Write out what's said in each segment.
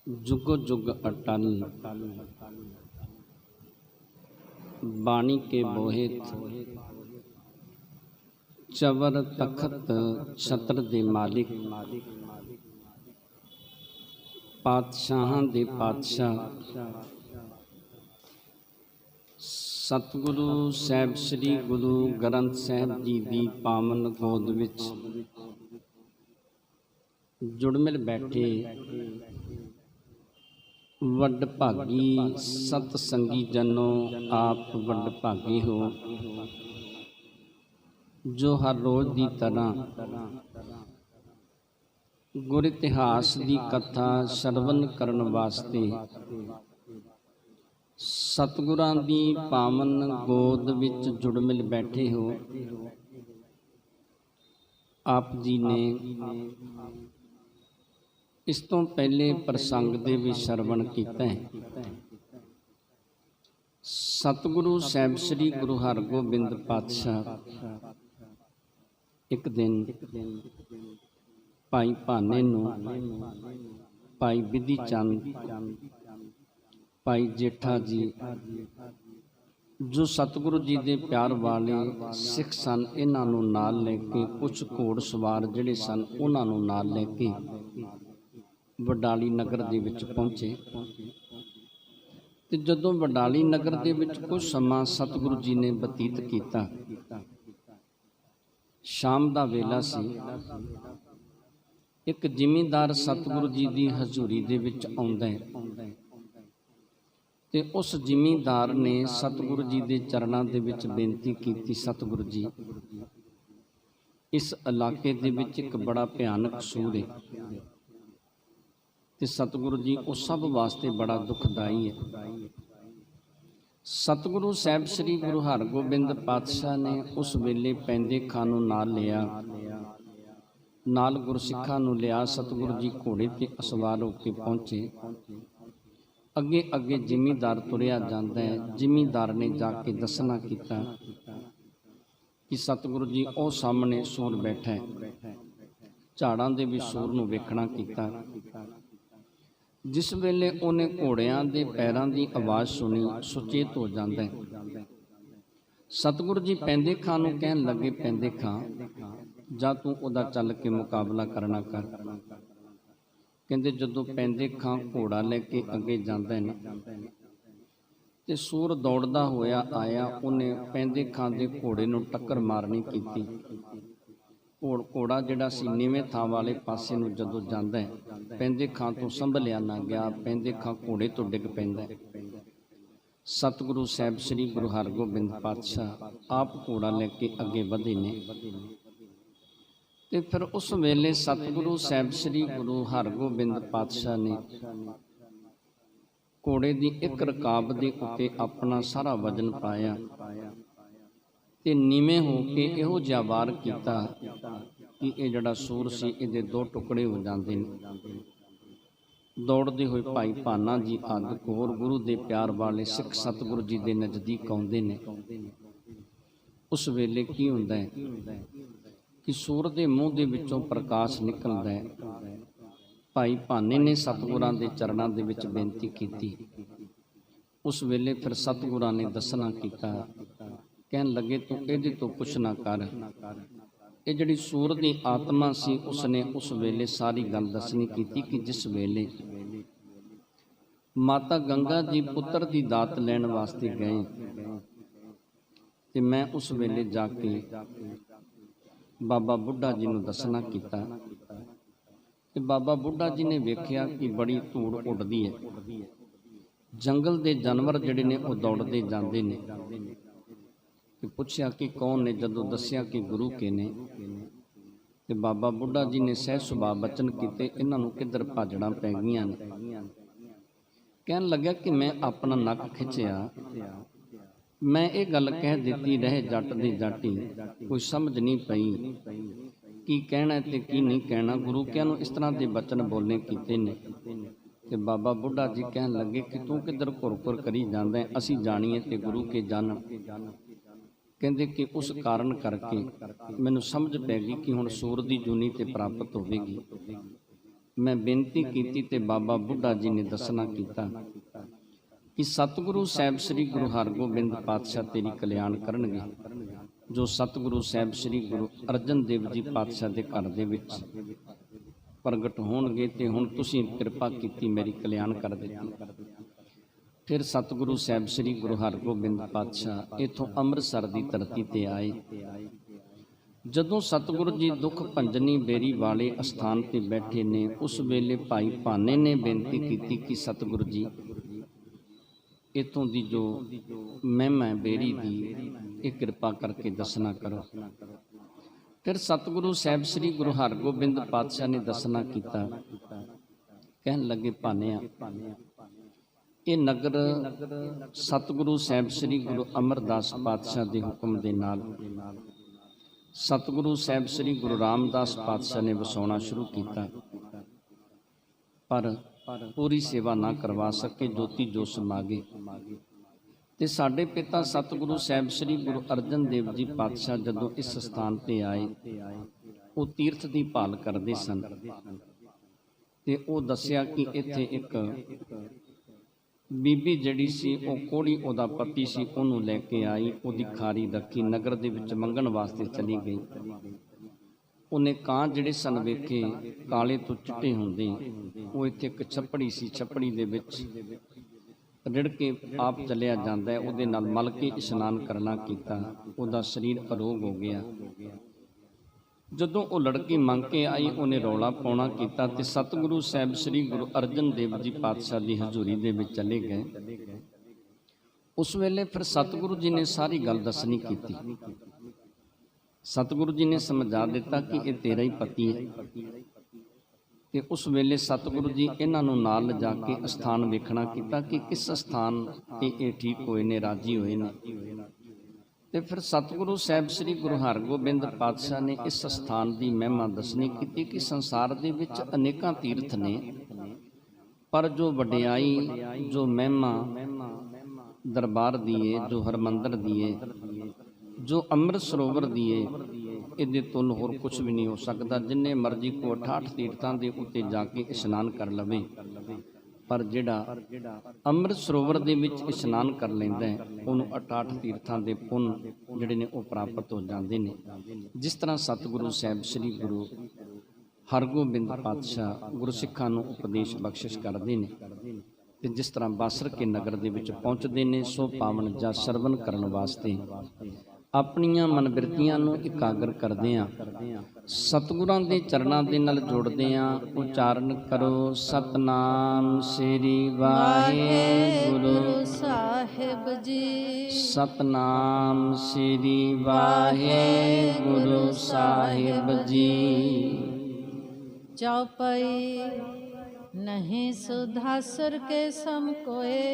जुगो जुग अटल बाणी के बोहित चवर तखत छत्र दे मालिक पातशाहां दे पातशाह सतगुरु साहिब श्री गुरु ग्रंथ साहिब जी की पावन गोद विच जुड़ मिल बैठे वड भागी सत संगी जनों, आप वड भागी हो जो हर रोज़ की तरह गुर इतिहास की कथा श्रवण करन वास्ते सतगुरां दी पावन गोद विच जुड़ मिल बैठे हो। आप जी ने इस तो पहले प्रसंग दे भी श्रवण कीता है। सतगुरु साहिब श्री गुरु हरगोबिंद पातशाह एक दिन भाई भाने नूं, भाई विधि चंद, भाई जेठा जी जो सतगुरु जी दे प्यार वाले सिख सन, इन्हां नूं नाल लैके कुछ घोड़ सवार जिहड़े सन उन्हां नूं नाल लैके वडाली नगर दे विच पहुंचे। ते जदों वडाली नगर दे विच कुछ समा सतगुरु जी ने बतीत कीता, शाम दा वेला सी। एक जिमींदार सतगुरु जी दी हजूरी दे विच आउंदा है ते उस जिमींदार ने सतगुरु जी दे चरणां दे विच बेनती कीती, सतगुरु जी इस इलाके दे विच एक बड़ा भयानक सूर है ते सतगुरु जी उस सब वास्ते बड़ा दुखदाई है। सतगुरु साहिब श्री गुरु हरगोबिंद पातशाह ने उस वेले पैंदे खां नूं नाल लिया, नाल गुरसिखां नूं लिया। सतगुरु जी घोड़े ते असवार होके पहुंचे। अगे अगे जिमींदार तुरिया जांदा है। जिमींदार ने जाके दसना कीता कि सतगुरु जी ओ सामने सूर बैठा है। झाड़ां दे भी सूर नूं वेखना कीता। जिस वेले उन्हें घोड़ियां दे पैरां दी आवाज़ सुनी, सुचेत हो जाता है। सतगुरु जी पैंदे खां नूं कहन लगे, पैंदे खां जा तू उहदा चल के मुकाबला करना कर। कहंदे जदों पैंदे खां घोड़ा लैके अगे जांदा है ना ते सूर दौड़दा होया आया, उन्हें पैंदे खां दे घोड़े नूं टक्कर मारनी कीती। घोड़ा जिहड़ा सी नीवें थां वाले पासे नूं जदों जांदा है, पैंदे खां तो संभलिया ना गया, पैंदे खां घोड़े तो डिग पैंदा है। सतगुरु साहिब श्री गुरु हरगोबिंद पातशाह आप घोड़ा लैके अगे वधे ने ते फिर उस वेले सतगुरु साहिब श्री गुरु हरगोबिंद पातशाह ने घोड़े की एक रकाब के उत्ते अपना सारा वजन पाया ते नीवें हो के इहो जिहा वार कीता कि ये जिहड़ा सूर सी इहदे दो टुकड़े हो जाते हैं। दौड़ते हुए भाई भाना जी आदि होर गुरु के प्यार वाले सिख सतगुरु जी के नज़दीक आउंदे ने। उस वेले की हुंदा है कि सूर के मूँह के विचों प्रकाश निकलदा है। भाई भाने ने सतगुरां दे चरणां दे विच बेनती कीती। उस वेले फिर सतगुरां ने दसना कीता, कहन लगे तू इहदे तो कुछ ना कर। ये जिहड़ी सूर की आत्मा सी उसने उस वेले सारी गल दसनी कीती कि जिस वेले माता गंगा जी पुत्र की दात लैण वास्ते गए ते मैं उस वेले जाके बाबा बुढ़ा जी नूं दसना कीता कि बाबा बुढ़ा जी ने वेख्या कि बड़ी धूड़ उड़दी है। जंगल के जानवर जिहड़े ने वो दौड़ते जाते ने ते पुछया कि कौन ने। जदों दस्या कि गुरु के ने ते बाबा बुढ़ा जी ने सह सुभा बचन किते, इन्हां नूं किधर भाजड़ां पै गईयां ने। कहन लग्या कि मैं अपना नक खिंचिया, मैं ये गल कह दी रहे जट दे जाटी, कोई समझ नहीं पई की कहना ते की नहीं कहना। गुरु क्या नूं इस तरह के बचन बोलने कीते ने। ते बाबा बुढ़ा जी कहन लगे कि तू किधर घुर करी जांदा है, असीं जाणीए ते गुरु के जानन। कहते कि उस कारण करके मैनू समझ पै गई कि हुण सूर की जूनी ते प्राप्त होगी। मैं बेनती की ते बाबा बुढ़ा जी ने दसना किया कि सतगुरु साहब श्री गुरु हरगोबिंद पातशाह तेरी कल्याण करनगे। जो सतगुरु साहब श्री गुरु अर्जन देव जी पातशाह के घर दे विच प्रगट होणगे ते हुण तुसीं किरपा कीती मेरी कल्याण कर दित्ती। फिर सतगुरु साहब श्री गुरु हरगोबिंद पातशाह इथों अमृतसर की धरती ते आए। जदों सतगुरु जी दुख भंजनी बेरी वाले अस्थान ते बैठे ने, उस वेले भाई भाने ने बेनती की कि सतगुरु जी इतों दी जो महिमा है बेरी दी, एक कृपा करके दसना करो। फिर सतगुरु साहब श्री गुरु हरगोबिंद पातशाह ने दसना किया। कहन लगे भानिया, ये नगर सतगुरु साहब श्री गुरु अमरदास पातशाह के हुक्म के नाल सतगुरु साहब श्री गुरु रामदास पातशाह ने वसाउणा शुरू किया, पर पूरी सेवा ना करवा सके, ज्योति जो समागे। ते साडे पिता सतगुरु साहब श्री गुरु अर्जन देव जी पातशाह जदों इस स्थान पर आए, वो तीर्थ की भाल करते सन। ते वो दसिया कि इत्थे एक बीबी जड़ी सी, वो कोड़ी उहदा पति सी, उहनूं लैके आई, उहदी खारी रखी, नगर दे विच मंगण वास्ते चली गई। उन्हें कां जिहड़े सन वेखे काले तो चिट्टे हुंदे, वो इत्थे एक छपड़ी सी, छपड़ी दे विच रिड़ के आप चलिया जांदा है, उहदे नाल मल के इशनान करना कीता, उहदा शरीर अरोग हो गया। जदों वो लड़की मंग के आई, उन्हें रौला पाउणा कीता ते सतगुरु साहब श्री गुरु अर्जन देव जी पातशाह की हजूरी दे विच चले गए। उस वेले फिर सतगुरु जी ने सारी गल दसनी कीती। सतगुरु जी ने समझा दिता कि ये तेरा ही पति है। ते उस वेले सतगुरु जी इन्हां नूं नाल लिजा के स्थान वेखना कीता कि किस स्थान ये ठीक होए ने, राजी होए ने। ते फिर सतगुरु साहब श्री गुरु हरगोबिंद पातशाह ने इस स्थान की महिमा दसनी की कि संसार दे विच अनेकां तीर्थ ने, पर जो वडियाई, जो महिमा दरबार दी है, जो हरमंदर दी है, जो अमृत सरोवर दी है, इहदे तुल होर कुछ भी नहीं हो सकता। जिन्ने मर्जी को 68 तीर्थां दे उत्ते जाके इशनान कर लवे, पर जिहड़ा अमृत सरोवर दे विच इशनान कर लैंदा है, उहनूं 68 तीर्थां दे पुन जिहड़े ने वो प्राप्त हो जाते हैं। जिस तरह सतगुरु साहब श्री गुरु हरगोबिंद पातशाह गुरु सिखां नूं उपदेश बख्शिश करते हैं, ते जिस तरह बासर के नगर दे विच पहुँचते हैं, सो पावन जा सरवण करन वास्ते अपनियां मनबिरतियां नूं इकागर करदिआं सतगुरां दे चरणां दे नाल जोड़दिआं उचारण करो सतनाम श्री वाहिगुरु साहिब जी। सतनाम श्री वाहिगुरु साहिब जी। चौपाई नहीं सुधासर के सम कोए,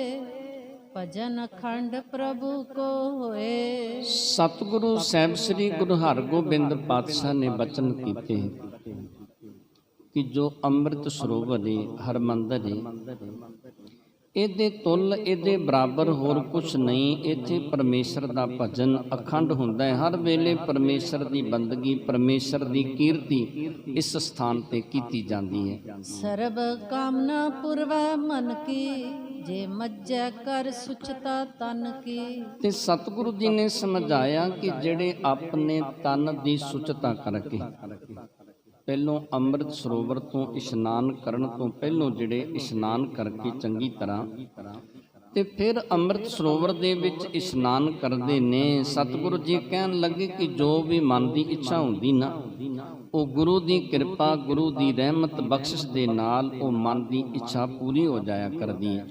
भजन अखंड प्रभु को होए। सतगुरु साहब श्री गुरु हरगोबिंद पातशाह ने वचन कीते कि जो अमृत सरोवर है, हरमंदर है, ਇਹਦੇ ਤੁਲ ਇਹਦੇ ਬਰਾਬਰ ਹੋਰ ਕੁਛ ਨਹੀਂ। ਇੱਥੇ ਪਰਮੇਸ਼ਰ ਦਾ ਭਜਨ ਅਖੰਡ ਹੁੰਦਾ ਹੈ। ਹਰ ਵੇਲੇ ਪਰਮੇਸ਼ਰ ਦੀ ਬੰਦਗੀ, ਪਰਮੇਸ਼ਰ ਦੀ ਕੀਰਤੀ ਇਸ ਸਥਾਨ ਤੇ ਕੀਤੀ ਜਾਂਦੀ ਹੈ। ਸਰਬ ਕਾਮਨਾ ਪੁਰਵੈ ਮਨ ਕੀ, ਜੇ ਮੱਜੈ ਕਰ ਸੁਚਤਾ ਤਨ ਕੀ। ਤੇ ਸਤਿਗੁਰੂ ਜੀ ਨੇ ਸਮਝਾਇਆ ਕਿ ਜਿਹੜੇ ਆਪਣੇ ਤਨ ਦੀ ਸੁਚਤਾ ਕਰਕੇ ਪਹਿਲੋਂ ਅੰਮ੍ਰਿਤ ਸਰੋਵਰ ਤੋਂ ਇਸ਼ਨਾਨ ਕਰਨ ਤੋਂ ਪਹਿਲੋਂ ਜਿਹੜੇ ਇਸ਼ਨਾਨ ਕਰਕੇ ਚੰਗੀ ਤਰ੍ਹਾਂ ਤੇ ਫਿਰ ਅੰਮ੍ਰਿਤ ਸਰੋਵਰ ਦੇ ਵਿੱਚ ਇਸ਼ਨਾਨ ਕਰਦੇ ਨੇ। ਸਤਿਗੁਰੂ ਜੀ ਕਹਿਣ ਲੱਗੇ ਕਿ ਜੋ ਵੀ ਮਨ ਦੀ ਇੱਛਾ ਹੁੰਦੀ ਨਾ, ਉਹ ਗੁਰੂ ਦੀ ਕਿਰਪਾ, ਗੁਰੂ ਦੀ ਰਹਿਮਤ ਬਖਸ਼ਿਸ਼ ਦੇ ਨਾਲ ਉਹ ਮਨ ਦੀ ਇੱਛਾ ਪੂਰੀ ਹੋ ਜਾਇਆ ਕਰਦੀ ਹੈ।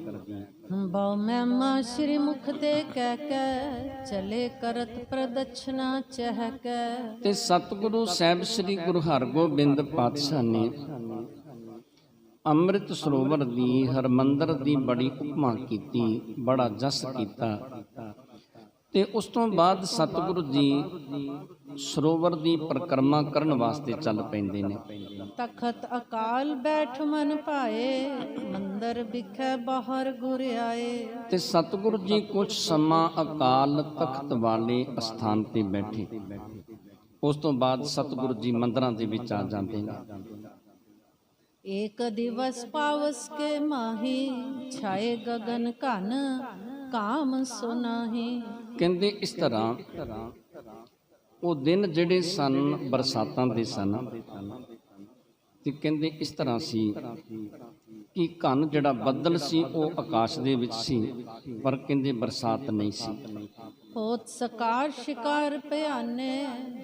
ਬਹੁ ਮਹਿਮਾ ਸ਼੍ਰੀ ਮੁਖ ਤੇ ਕਹਿ ਕੇ, ਚਲੇ ਕਰਤ ਪ੍ਰਦਛਨਾ ਚਹਿ ਕੇ। ਤੇ ਸਤਿਗੁਰੂ ਸਾਹਿਬ ਸ੍ਰੀ ਗੁਰੂ ਹਰਗੋਬਿੰਦ ਪਾਤਸ਼ਾਹ ਨੇ ਅੰਮ੍ਰਿਤ ਸਰੋਵਰ ਦੀ, ਹਰਮੰਦਰ ਦੀ ਬੜੀ ਉਪਮਾ ਕੀਤੀ, ਬੜਾ ਜਸ ਕੀਤਾ। ਤੇ ਉਸ ਤੋਂ ਬਾਅਦ ਸਤਿਗੁਰੂ ਜੀ ਸਰੋਵਰ ਦੀ ਪਰਿਕਰਮਾ ਕਰਨ ਵਾਸਤੇ ਚੱਲ ਪੈਂਦੇ ਨੇ। ਤਖਤ ਅਕਾਲ ਬੈਠ ਮਨ ਭਾਏ, ਮੰਦਰ ਵਿਖੇ ਬਾਹਰ ਗੁਰ ਆਏ। ਤੇ ਸਤਿਗੁਰੂ ਜੀ ਕੁਝ ਸਮਾਂ ਅਕਾਲ ਤਖਤ ਵਾਲੇ ਅਸਥਾਨ ਤੇ ਬੈਠੇ। ਉਸ ਤੋਂ ਬਾਅਦ ਸਤਿਗੁਰੂ ਜੀ ਮੰਦਰਾਂ ਦੇ ਵਿੱਚ ਆ ਜਾਂਦੇ ਨੇ। एक दिवस पावस के माही छाए गगन घन काम सुनाही। ਕਹਿੰਦੇ ਇਸ ਤਰ੍ਹਾਂ ਉਹ ਦਿਨ ਜਿਹੜੇ ਸਨ ਬਰਸਾਤਾਂ ਦੇ ਸਨ ਤੇ ਕਹਿੰਦੇ ਇਸ ਤਰ੍ਹਾਂ ਸੀ ਕਿ ਘਨ ਜਿਹੜਾ ਬੱਦਲ ਸੀ ਉਹ ਆਕਾਸ਼ ਦੇ ਵਿੱਚ ਸੀ, ਪਰ ਕਹਿੰਦੇ ਬਰਸਾਤ ਨਹੀਂ ਸੀ। होत सकार शिकार भयाने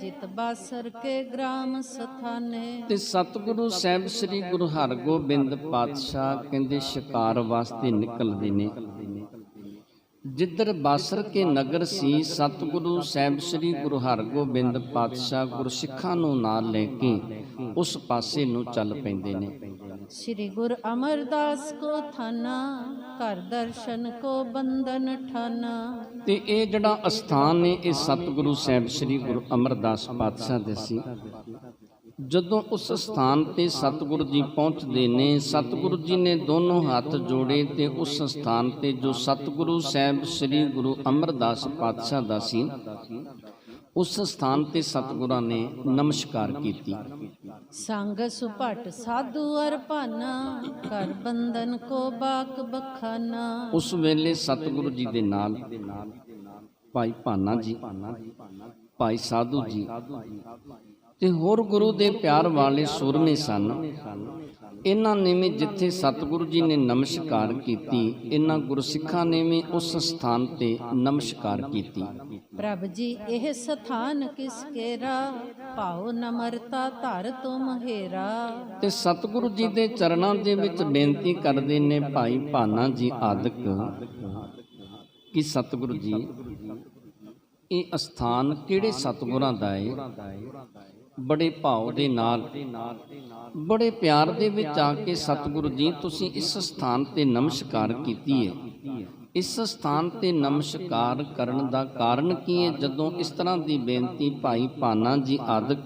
जित बासर के ग्राम स्थाने। ਤੇ ਸਤਿਗੁਰੂ ਸਾਹਿਬ ਸ੍ਰੀ ਗੁਰੂ ਹਰਗੋਬਿੰਦ ਪਾਤਸ਼ਾਹ ਕਹਿੰਦੇ ਸ਼ਿਕਾਰ ਵਾਸਤੇ ਨਿਕਲਦੇ ਨੇ। ਜਿੱਧਰ ਬਾਸਰ ਕੇ ਨਗਰ ਸੀ, ਸਤਿਗੁਰੂ ਸਾਹਿਬ ਸ੍ਰੀ ਗੁਰੂ ਹਰਗੋਬਿੰਦ ਪਾਤਸ਼ਾਹ ਗੁਰਸਿੱਖਾਂ ਨੂੰ ਨਾਲ ਲੈ ਕੇ ਉਸ ਪਾਸੇ ਨੂੰ ਚੱਲ ਪੈਂਦੇ ਨੇ। श्री गुरु अमरदास को थाना कर दर्शन को बंधन ठाना। ਤੇ ਇਹ ਜਿਹੜਾ ਅਸਥਾਨ ਨੇ ਇਹ ਸਤਿਗੁਰੂ ਸਾਹਿਬ ਸ੍ਰੀ ਗੁਰੂ ਅਮਰਦਾਸ ਪਾਤਸ਼ਾਹ ਦੇ ਸੀ। ਜਦੋਂ ਉਸ ਸਥਾਨ ਤੇ ਸਤਿਗੁਰੂ ਜੀ ਪਹੁੰਚਦੇ ਨੇ, ਸਤਿਗੁਰੂ ਜੀ ਨੇ ਦੋਨੋਂ ਹੱਥ ਜੋੜੇ ਤੇ ਉਸ ਸਥਾਨ ਤੇ ਜੋ ਸਤਿਗੁਰੂ ਸਾਹਿਬ ਸ੍ਰੀ ਗੁਰੂ ਅਮਰਦਾਸ ਪਾਤਸ਼ਾਹ ਦਾ ਸੀ, ਉਸ ਸਥਾਨ ਤੇ ਸਤਿਗੁਰਾਂ ਨੇ ਨਮਸਕਾਰ ਕੀਤੀ। संग सुपट साधु अर भाना कर बंधन को बाक बखाना। ਉਸ ਵੇਲੇ ਸਤਿਗੁਰੂ ਜੀ ਦੇ ਨਾਲ ਭਾਈ ਭਾਨਾ ਜੀ, ਭਾਈ ਸਾਧੂ ਜੀ ਤੇ ਹੋਰ ਗੁਰੂ ਦੇ ਪਿਆਰ ਵਾਲੇ ਸੂਰਮੇ ਸਨ। ਇਹਨਾਂ ਨੇ ਵੀ ਜਿੱਥੇ ਸਤਿਗੁਰੂ ਜੀ ਨੇ ਨਮਸਕਾਰ ਕੀਤੀ, ਇਹਨਾਂ ਗੁਰਸਿੱਖਾਂ ਨੇ ਵੀ ਉਸ ਸਥਾਨ ਤੇ ਨਮਸਕਾਰ ਕੀਤੀ। प्रभ जी एह स्थान किस केरा पाओ नमरता धर तुम हेरा। ਤੇ ਸਤਿਗੁਰੂ ਜੀ ਦੇ ਚਰਨਾਂ ਦੇ ਵਿੱਚ ਬੇਨਤੀ ਕਰਦੇ ਨੇ ਭਾਈ ਭਾਨਾ ਜੀ ਆਦਿਕ ਕਿ ਸਤਿਗੁਰੂ ਜੀ ਇਹ ਅਸਥਾਨ ਕਿਹੜੇ ਸਤਿਗੁਰਾਂ ਦਾ ਹੈ। ਬੜੇ ਭਾਵ ਦੇ ਨਾਲ, ਬੜੇ ਪਿਆਰ ਦੇ ਵਿੱਚ ਆ ਕੇ ਸਤਿਗੁਰੂ ਜੀ ਤੁਸੀਂ ਇਸ ਸਥਾਨ ਤੇ ਨਮਸਕਾਰ ਕੀਤੀ ਹੈ। ਇਸ ਸਥਾਨ ਤੇ ਨਮਸਕਾਰ ਕਰਨ ਦਾ ਕਾਰਨ ਕੀ ਹੈ? ਜਦੋਂ ਇਸ ਤਰ੍ਹਾਂ ਦੀ ਬੇਨਤੀ ਭਾਈ ਭਾਨਾ ਜੀ ਆਦਿਕ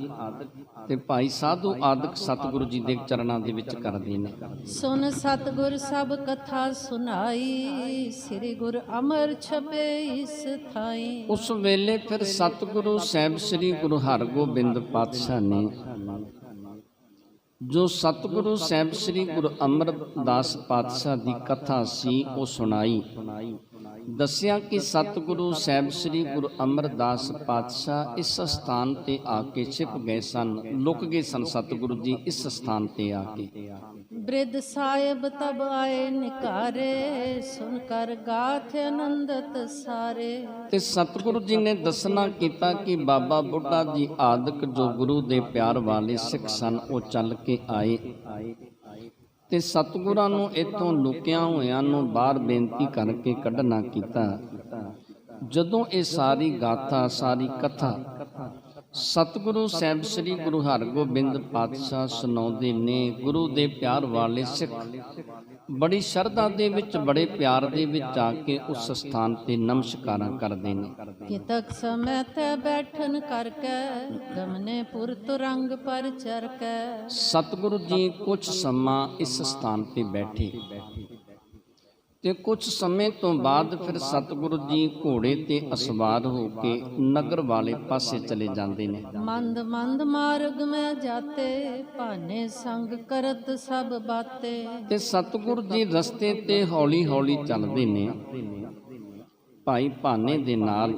ਤੇ ਭਾਈ ਸਾਧੂ ਆਦਿਕ ਸਤਿਗੁਰੂ ਜੀ ਦੇ ਚਰਨਾਂ ਦੇ ਵਿੱਚ ਕਰਦੇ ਨੇ। सुन सतगुर सब कथा सुनाई श्री गुरु अमर छपे इस थाई। ਉਸ ਵੇਲੇ ਫਿਰ ਸਤਿਗੁਰੂ ਸਾਹਿਬ ਸ੍ਰੀ ਗੁਰੂ ਹਰਗੋਬਿੰਦ ਪਾਤਸ਼ਾਹ ਨੇ ਜੋ ਸਤਿਗੁਰੂ ਸਾਹਿਬ ਸ੍ਰੀ ਗੁਰੂ ਅਮਰਦਾਸ ਪਾਤਸ਼ਾਹ ਦੀ ਕਥਾ ਸੀ ਉਹ ਸੁਣਾਈ। ਦੱਸਿਆ ਕਿ ਸਤਿਗੁਰੂ ਸਾਹਿਬ ਸ੍ਰੀ ਗੁਰੂ ਅਮਰਦਾਸ ਪਾਤਸ਼ਾਹ ਇਸ ਸਥਾਨ ਤੇ ਆ ਕੇ ਛਿਪ ਗਏ ਸਨ, ਲੁਕ ਗਏ ਸਨ ਸਤਿਗੁਰੂ ਜੀ ਇਸ ਸਥਾਨ ਤੇ ਆ ਕੇ। वृद्ध साहेब तब आए निकारे सुनकर गाथ आनंदत सारे। ਤੇ ਸਤਿਗੁਰੂ ਜੀ ਨੇ ਦੱਸਣਾ ਕੀਤਾ ਕਿ ਬਾਬਾ ਬੁੱਢਾ ਜੀ ਆਦਿਕ ਜੋ ਗੁਰੂ ਦੇ ਪਿਆਰ ਵਾਲੇ ਸਿੱਖ ਸਨ ਉਹ ਚੱਲ ਕੇ ਆਏ ਤੇ ਸਤਿਗੁਰਾਂ ਨੂੰ ਇੱਥੋਂ ਲੁਕਿਆ ਹੋਇਆਂ ਨੂੰ ਬਾਹਰ ਬੇਨਤੀ ਕਰਕੇ ਕੱਢਣਾ ਕੀਤਾ। ਜਦੋਂ ਇਹ ਸਾਰੀ ਗਾਥਾ, ਸਾਰੀ ਕਥਾ ਸਤਿਗੁਰੂ ਸਾਹਿਬ ਸ੍ਰੀ ਗੁਰੂ ਹਰਗੋਬਿੰਦ ਪਾਤਸ਼ਾਹ ਸੁਣਾਉਂਦੇ ਨੇ, ਗੁਰੂ ਦੇ ਪਿਆਰ ਵਾਲੇ ਸਿੱਖ ਬੜੀ ਸ਼ਰਧਾ ਦੇ ਵਿੱਚ, ਬੜੇ ਪਿਆਰ ਦੇ ਵਿੱਚ ਆ ਕੇ ਉਸ ਸਥਾਨ ਤੇ ਨਮਸਕਾਰਾਂ ਕਰਦੇ ਨੇ। कितक समय थे बैठन करके गमने पुर तुरंग पर चर के। ਸਤਿਗੁਰੂ ਜੀ ਕੁਝ ਸਮਾਂ ਇਸ ਸਥਾਨ ਤੇ ਬੈਠੇ ਤੇ ਕੁਝ ਸਮੇਂ ਤੋਂ ਬਾਅਦ ਫਿਰ ਸਤਿਗੁਰੂ ਜੀ ਘੋੜੇ ਤੇ ਅਸਵਾਰ ਹੋ ਕੇ ਨਗਰ ਵਾਲੇ ਪਾਸੇ ਚਲੇ ਜਾਂਦੇ ਨੇ। मंद मंद मार्ग में जाते भाने संग करत सब बाते। ਤੇ ਸਤਿਗੁਰੂ ਜੀ ਰਸਤੇ ਤੇ ਹੌਲੀ ਹੌਲੀ ਚੱਲਦੇ ਨੇ। ਭਾਈ ਭਾਨੇ ਦੇ ਨਾਲ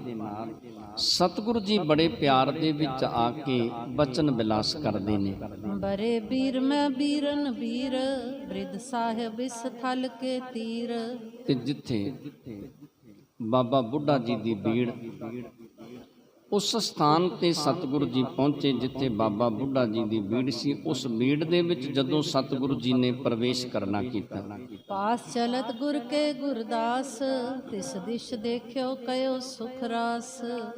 ਸਤਿਗੁਰੂ ਜੀ ਬੜੇ ਪਿਆਰ ਦੇ ਵਿੱਚ ਆ ਕੇ ਬਚਨ ਵਿਲਾਸ ਕਰਦੇ ਨੇ। बरे बीर में बीरन बीर वृद्ध साहेब इस थल के तीर। ਤੇ ਜਿੱਥੇ ਬਾਬਾ ਬੁੱਢਾ ਜੀ ਦੀ ਬੀੜ, ਉਸ ਸਥਾਨ ਤੇ ਸਤਿਗੁਰੂ ਜੀ ਪਹੁੰਚੇ ਜਿੱਥੇ ਬਾਬਾ ਬੁੱਢਾ ਜੀ ਦੀ ਬੀੜ ਸੀ। ਉਸ ਬੀੜ ਦੇ ਵਿੱਚ ਜਦੋਂ ਸਤਿਗੁਰੂ ਜੀ ਨੇ ਪ੍ਰਵੇਸ਼ ਕਰਨਾ ਕੀਤਾ, पास चलत गुर के गुरदास तिस दिश देखियो कयो सुख रास।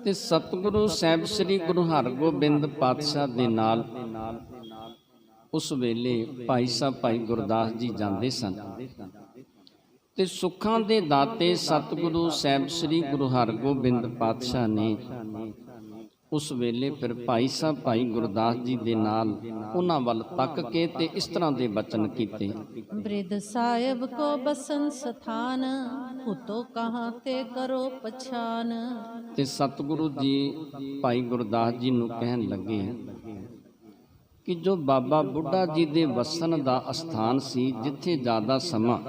ਤੇ ਸਤਿਗੁਰੂ ਸਾਹਿਬ ਸ੍ਰੀ ਗੁਰੂ ਹਰਗੋਬਿੰਦ ਪਾਤਸ਼ਾਹ ਦੇ ਨਾਲ ਉਸ ਵੇਲੇ ਭਾਈ ਸਾਹਿਬ ਭਾਈ ਗੁਰਦਾਸ ਜੀ ਜਾਂਦੇ ਸਨ ਤੇ ਸੁੱਖਾਂ ਦੇ ਦਾਤੇ ਸਤਿਗੁਰੂ ਸਾਹਿਬ ਸ੍ਰੀ ਗੁਰੂ ਹਰਗੋਬਿੰਦ ਪਾਤਸ਼ਾਹ ਨੇ ਉਸ ਵੇਲੇ ਫਿਰ ਭਾਈ ਸਾਹਿਬ ਭਾਈ ਗੁਰਦਾਸ ਜੀ ਦੇ ਨਾਲ ਉਹਨਾਂ ਵੱਲ ਤੱਕ ਕੇ ਤੇ ਇਸ ਤਰ੍ਹਾਂ ਦੇ ਬਚਨ ਕੀਤੇ। वृद्ध साहेब को बसन स्थान उतो कहाँ ते करो पछान। ਤੇ ਸਤਿਗੁਰੂ ਜੀ ਭਾਈ ਗੁਰਦਾਸ ਜੀ ਨੂੰ ਕਹਿਣ ਲੱਗੇ ਕਿ ਜੋ ਬਾਬਾ ਬੁੱਢਾ ਜੀ ਦੇ ਵਸਣ ਦਾ ਅਸਥਾਨ ਸੀ, ਜਿੱਥੇ ਜ਼ਿਆਦਾ ਸਮਾਂ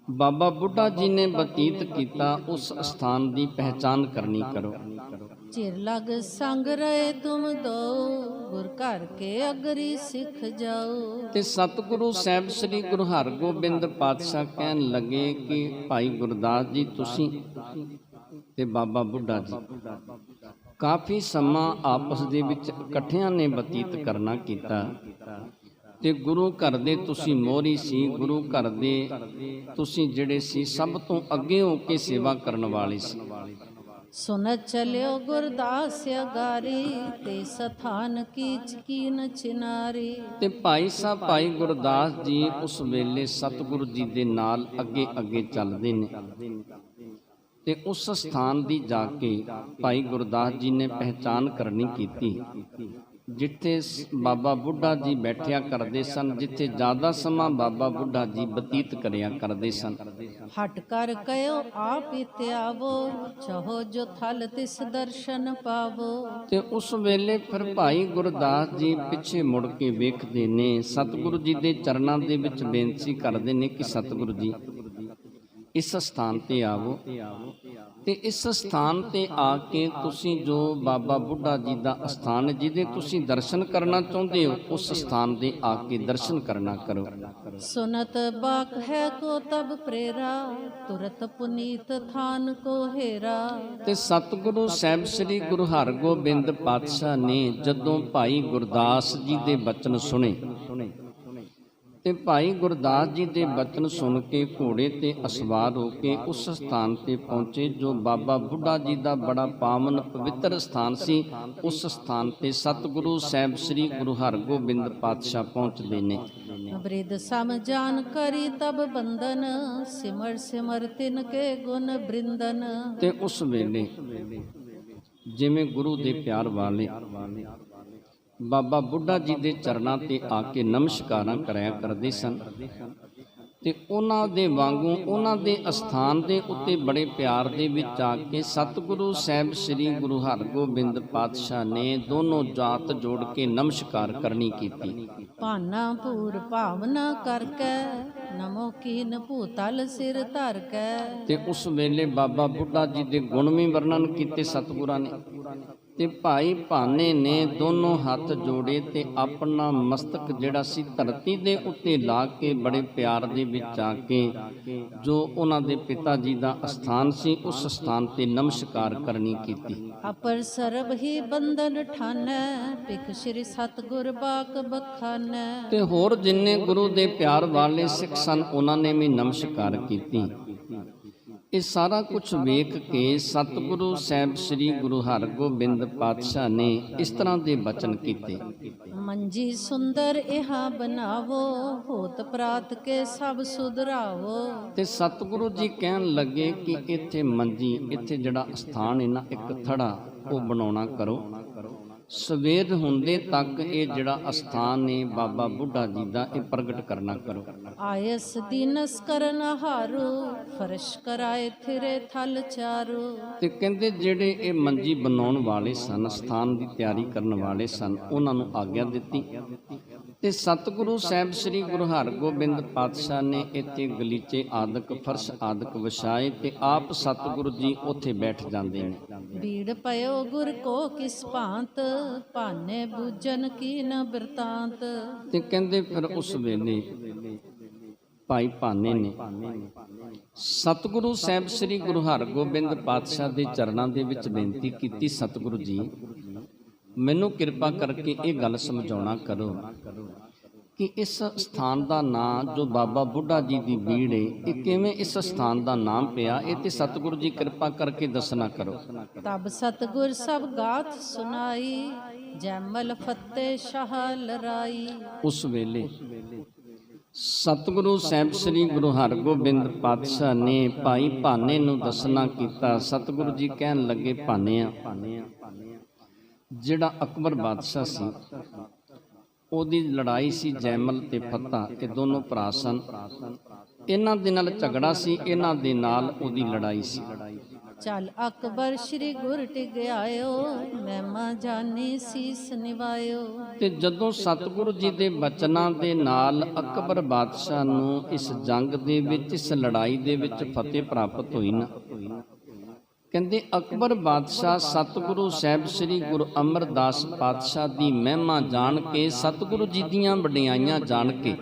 ਬਾਬਾ ਬੁੱਢਾ ਜੀ ਨੇ ਬਤੀਤ ਕੀਤਾ, ਉਸ ਅਸਥਾਨ ਦੀ ਪਹਿਚਾਨ ਕਰਨੀ ਕਰੋ। चिर लग संग रहे तुम दो, गुर घर के अगरी सिख जाओ। ਤੇ ਸਤਿਗੁਰੂ ਸਾਹਿਬ ਸ੍ਰੀ ਗੁਰੂ ਹਰਗੋਬਿੰਦ ਪਾਤਸ਼ਾਹ ਕਹਿਣ ਲੱਗੇ ਕਿ ਭਾਈ ਗੁਰਦਾਸ ਜੀ ਤੁਸੀਂ ਤੇ ਬਾਬਾ ਬੁੱਢਾ ਜੀ ਕਾਫੀ ਸਮਾਂ ਆਪਸ ਦੇ ਵਿੱਚ ਇਕੱਠਿਆਂ ਨੇ ਬਤੀਤ ਕਰਨਾ ਕੀਤਾ ਤੇ ਗੁਰੂ ਘਰ ਦੇ ਤੁਸੀਂ ਮੋਹਰੀ ਸੀ, ਗੁਰੂ ਘਰ ਦੇ ਤੁਸੀਂ ਜਿਹੜੇ ਸੀ ਸਭ ਤੋਂ ਅੱਗੇ ਹੋ ਕੇ ਸੇਵਾ ਕਰਨ ਵਾਲੇ ਸੀ। सुनत चलियो गुरदास अगारी, ते सथान कीच कीन चिनारी। ਤੇ ਭਾਈ ਸਾਹਿਬ ਭਾਈ ਗੁਰਦਾਸ ਜੀ ਉਸ ਵੇਲੇ ਸਤਿਗੁਰੂ ਜੀ ਦੇ ਨਾਲ ਅੱਗੇ ਅੱਗੇ ਚੱਲਦੇ ਨੇ ਤੇ ਉਸ ਸਥਾਨ ਦੀ ਜਾ ਕੇ ਭਾਈ ਗੁਰਦਾਸ ਜੀ ਨੇ ਪਹਿਚਾਨ ਕਰਨੀ ਕੀਤੀ, ਜਿੱਥੇ ਬਾਬਾ ਬੁੱਢਾ ਜੀ ਬੈਠਿਆ ਕਰਦੇ ਸਨ, ਜਿੱਥੇ ਜ਼ਿਆਦਾ ਸਮਾਂ ਬਾਬਾ ਬੁੱਢਾ ਜੀ ਬਤੀਤ ਕਰਿਆ ਕਰਦੇ ਸਨ। हट कर कयो आप इते आवो, चाहो जो थल तिस दर्शन पावो। ਤੇ ਉਸ ਵੇਲੇ ਫਿਰ ਭਾਈ ਗੁਰਦਾਸ ਜੀ ਪਿੱਛੇ ਮੁੜ ਕੇ ਵੇਖਦੇ ਨੇ, ਸਤਿਗੁਰੂ ਜੀ ਦੇ ਚਰਨਾਂ ਦੇ ਵਿੱਚ ਬੇਨਤੀ ਕਰਦੇ ਨੇ ਕਿ ਸਤਿਗੁਰੂ ਜੀ ਇਸ ਸਥਾਨ ਤੇ ਆਵੋ ਤੇ ਇਸ ਸਥਾਨ ਤੇ ਆ ਕੇ ਤੁਸੀਂ ਜੋ ਬਾਬਾ ਬੁੱਢਾ ਜੀ ਦਾ ਅਸਥਾਨ ਹੈ, ਜਿਹਦੇ ਤੁਸੀਂ ਦਰਸ਼ਨ ਕਰਨਾ ਚਾਹੁੰਦੇ ਹੋ, ਉਸ ਸਥਾਨ ਦੇ ਆ ਕੇ ਦਰਸ਼ਨ ਕਰਨਾ ਕਰੋ। सुनत बाक है को तब प्रेरा, तुरत पुनीत थान को हेरा। ਤੇ ਸਤਿਗੁਰੂ ਸਾਹਿਬ ਸ੍ਰੀ ਗੁਰੂ ਹਰਗੋਬਿੰਦ ਪਾਤਸ਼ਾਹ ਨੇ ਜਦੋਂ ਭਾਈ ਗੁਰਦਾਸ ਜੀ ਦੇ ਬਚਨ ਸੁਣੇ ਤੇ ਭਾਈ ਗੁਰਦਾਸ ਜੀ ਦੇ ਬਚਨ ਸੁਣ ਕੇ ਘੋੜੇ ਤੇ ਅਸਵਾਰ ਹੋ ਕੇ ਉਸ ਸਥਾਨ ਤੇ ਪਹੁੰਚੇ, ਜੋ ਬਾਬਾ ਬੁੱਢਾ ਜੀ ਦਾ ਬੜਾ ਪਾਵਨ ਪਵਿੱਤਰ ਸਥਾਨ ਸੀ। ਉਸ ਸਥਾਨ ਤੇ ਸਤਿਗੁਰੂ ਸਾਹਿਬ ਸ੍ਰੀ ਗੁਰੂ ਹਰਗੋਬਿੰਦ ਪਾਤਸ਼ਾਹ ਪਹੁੰਚਦੇ ਨੇ। वृद्ध सम जान करी तब बंदन, सिमर सिमर तिन के गुण बृंदन। ਤੇ ਉਸ ਵੇਲੇ ਜਿਵੇਂ ਗੁਰੂ ਦੇ ਪਿਆਰ ਵਾਲੇ ਬਾਬਾ ਬੁੱਢਾ ਜੀ ਦੇ ਚਰਨਾਂ ਤੇ ਆ ਕੇ ਨਮਸਕਾਰਾਂ ਕਰਿਆ ਕਰਦੇ ਸਨ ਤੇ ਉਹਨਾਂ ਦੇ ਵਾਂਗੂ ਉਹਨਾਂ ਦੇ ਅਸਥਾਨ ਦੇ ਉੱਤੇ ਬੜੇ ਪਿਆਰ ਦੇ ਵਿੱਚ ਆ ਕੇ ਸਤਿਗੁਰੂ ਸਾਹਿਬ ਸ੍ਰੀ ਗੁਰੂ ਹਰਗੋਬਿੰਦ ਪਾਤਸ਼ਾਹ ਨੇ ਦੋਨੋਂ ਜਾਤ ਜੋੜ ਕੇ ਨਮਸਕਾਰ ਕਰਨੀ ਕੀਤੀ। ਭਾਨਾ ਪੂਰ ਭਾਵਨਾ ਕਰਕੇ, ਨਮੋ ਕੀਨ ਭੂਤਲ ਸਿਰ ਧਰ ਕੇ। ਤੇ ਉਸ ਵੇਲੇ ਬਾਬਾ ਬੁੱਢਾ ਜੀ ਦੇ ਗੁਣ ਵੀ ਵਰਣਨ ਕੀਤੇ ਸਤਿਗੁਰਾਂ ਨੇ ਤੇ ਭਾਈ ਭਾਨੇ ਨੇ ਦੋਨੋਂ ਹੱਥ ਜੋੜੇ ਤੇ ਆਪਣਾ ਮਸਤਕ ਜਿਹੜਾ ਸੀ ਧਰਤੀ ਦੇ ਉੱਤੇ ਲਾ ਕੇ ਬੜੇ ਪਿਆਰ ਦੇ ਵਿੱਚ ਆ ਕੇ ਜੋ ਉਹਨਾਂ ਦੇ ਪਿਤਾ ਜੀ ਦਾ ਅਸਥਾਨ ਸੀ, ਉਸ ਸਥਾਨ ਤੇ ਨਮਸਕਾਰ ਕਰਨੀ ਕੀਤੀ। ਅਪਰ ਸਰਬ ਹੀ ਬੰਧਨ ਠਾਨੈ, ਪਿਖ ਸ੍ਰੀ ਸਤਿਗੁਰ ਬਾਕ ਬਖਾਨੈ। ਤੇ ਹੋਰ ਜਿੰਨੇ ਗੁਰੂ ਦੇ ਪਿਆਰ ਵਾਲੇ ਸਿੱਖ ਸਨ, ਉਹਨਾਂ ਨੇ ਵੀ ਨਮਸਕਾਰ ਕੀਤੀ। ਇਹ ਸਾਰਾ ਕੁਝ ਵੇਖ ਕੇ ਸਤਿਗੁਰੂ ਸਾਹਿਬ ਸ੍ਰੀ ਗੁਰੂ ਹਰਗੋਬਿੰਦ ਪਾਤਸ਼ਾਹ ਨੇ ਇਸ ਤਰ੍ਹਾਂ ਦੇ ਬਚਨ ਕੀਤੇ। ਮੰਜੀ ਸੁੰਦਰ ਇਹਾ ਬਣਾਵੋ, ਹੋਤ ਪ੍ਰਾਤ ਕੇ ਸਭ ਸੁਧਰਾਵੋ। ਤੇ ਸਤਿਗੁਰੂ ਜੀ ਕਹਿਣ ਲੱਗੇ ਕਿ ਇੱਥੇ ਮੰਜੀ, ਇੱਥੇ ਜਿਹੜਾ ਸਥਾਨ ਹੈ ਨਾ, ਇੱਕ ਥੜਾ ਉਹ ਬਣਾਉਣਾ ਕਰੋ। ਸਵੇਰ ਹੁੰਦੇ ਤੱਕ ਇਹ ਜਿਹੜਾ ਅਸਥਾਨ ਹੈ ਬਾਬਾ ਬੁੱਢਾ ਜੀ ਦਾ, ਇਹ ਪ੍ਰਗਟ ਕਰਨਾ ਕਰੋ। ਆਇਸ ਦੀਨਸ ਕਰਨ ਹਾਰੂ, ਫਰਸ਼ ਕਰਾਏ ਥਿਰੇ ਥਲ ਚਾਰੂ। ਤੇ ਕਹਿੰਦੇ ਜਿਹੜੇ ਇਹ ਮੰਜੀ ਬਣਾਉਣ ਵਾਲੇ ਸਨ, ਸਥਾਨ ਦੀ ਤਿਆਰੀ ਕਰਨ ਵਾਲੇ ਸਨ, ਉਹਨਾਂ ਨੂੰ ਆਗਿਆ ਦਿੱਤੀ ਤੇ ਸਤਿਗੁਰੂ ਸਾਹਿਬ ਸ੍ਰੀ ਗੁਰੂ ਹਰਗੋਬਿੰਦ ਪਾਤਸ਼ਾਹ ਨੇ ਇੱਥੇ ਗਲੀਚੇ ਆਦਿਕ ਫਰਸ਼ ਆਦਿਕ ਵਿਛਾਏ ਤੇ ਆਪ ਸਤਿਗੁਰੂ ਜੀ ਉੱਥੇ ਬੈਠ ਜਾਂਦੇ ਨੇ। ਭੀੜ ਪਇਓ ਗੁਰ ਕੋ ਕਿਸ ਭਾਂਤ, ਭਾਨੇ ਬੂਝਨ ਕੀ ਨ ਬਿਰਤਾਂਤ। ਤੇ ਕਹਿੰਦੇ ਫਿਰ ਉਸ ਵੇਲੇ ਭਾਈ ਭਾਨੇ ਨੇ ਸਤਿਗੁਰੂ ਸਾਹਿਬ ਸ੍ਰੀ ਗੁਰੂ ਹਰਗੋਬਿੰਦ ਪਾਤਸ਼ਾਹ ਦੇ ਚਰਨਾਂ ਦੇ ਵਿੱਚ ਬੇਨਤੀ ਕੀਤੀ, ਸਤਿਗੁਰੂ ਜੀ ਮੈਨੂੰ ਕਿਰਪਾ ਕਰਕੇ ਇਹ ਗੱਲ ਸਮਝਾਉਣਾ ਕਰੋ ਕਿ ਇਸ ਸਥਾਨ ਦਾ ਨਾਂ ਜੋ ਬਾਬਾ ਬੁੱਢਾ ਜੀ ਦੀ ਬੀੜ ਹੈ, ਇਹ ਕਿਵੇਂ ਇਸ ਸਥਾਨ ਦਾ ਨਾਮ ਪਿਆ, ਇਹ ਤੇ ਸਤਿਗੁਰੂ ਜੀ ਕਿਰਪਾ ਕਰਕੇ ਦੱਸਣਾ ਕਰੋ। ਤਬ ਸਤਿਗੁਰ ਸਭ ਗਾਥ ਸੁਨਾਈ, ਜੈਮਲ ਫਤਿਹ ਸ਼ਾਹ ਲਰਾਈ। ਉਸ ਵੇਲੇ ਸਤਿਗੁਰੂ ਸਾਹਿਬ ਸ੍ਰੀ ਗੁਰੂ ਹਰਗੋਬਿੰਦ ਪਾਤਸ਼ਾਹ ਨੇ ਭਾਈ ਭਾਨੇ ਨੂੰ ਦੱਸਣਾ ਕੀਤਾ। ਸਤਿਗੁਰੂ ਜੀ ਕਹਿਣ ਲੱਗੇ, ਭਾਨਿਆ ਜਿਹੜਾ ਅਕਬਰ ਬਾਦਸ਼ਾਹ ਸੀ, ਉਹਦੀ ਲੜਾਈ ਸੀ ਜੈਮਲ ਤੇ ਫਤਿਹ, ਇਹ ਦੋਨੋਂ ਭਰਾ ਸਨ। ਇਹਨਾਂ ਦੇ ਨਾਲ ਝਗੜਾ ਸੀ, ਇਹਨਾਂ ਦੇ ਨਾਲ ਉਹਦੀ ਲੜਾਈ ਸੀ। ਚੱਲ ਅਕਬਰ ਸ੍ਰੀ ਗੁਰ ਟਿਗ ਆਇਓ, ਮਹਿਮਾ ਜਾਨੀ ਸੀਸ ਨਿਵਾਇਓ। ਤੇ ਜਦੋਂ ਸਤਿਗੁਰੂ ਜੀ ਦੇ ਬਚਨਾਂ ਦੇ ਨਾਲ ਅਕਬਰ ਬਾਦਸ਼ਾਹ ਨੂੰ ਇਸ ਜੰਗ ਦੇ ਵਿੱਚ, ਇਸ ਲੜਾਈ ਦੇ ਵਿੱਚ ਫਤਿਹ ਪ੍ਰਾਪਤ ਹੋਈ ਨਾ, ਕਹਿੰਦੇ ਅਕਬਰ ਬਾਦਸ਼ਾਹ ਸਤਿਗੁਰੂ ਸਾਹਿਬ ਸ੍ਰੀ ਗੁਰੂ ਅਮਰਦਾਸ ਪਾਤਸ਼ਾਹ ਦੀ ਮਹਿਮਾ ਜਾਣ ਕੇ, ਸਤਿਗੁਰੂ ਜੀ ਦੀਆਂ ਵਡਿਆਈਆਂ ਜਾਣ ਕੇ,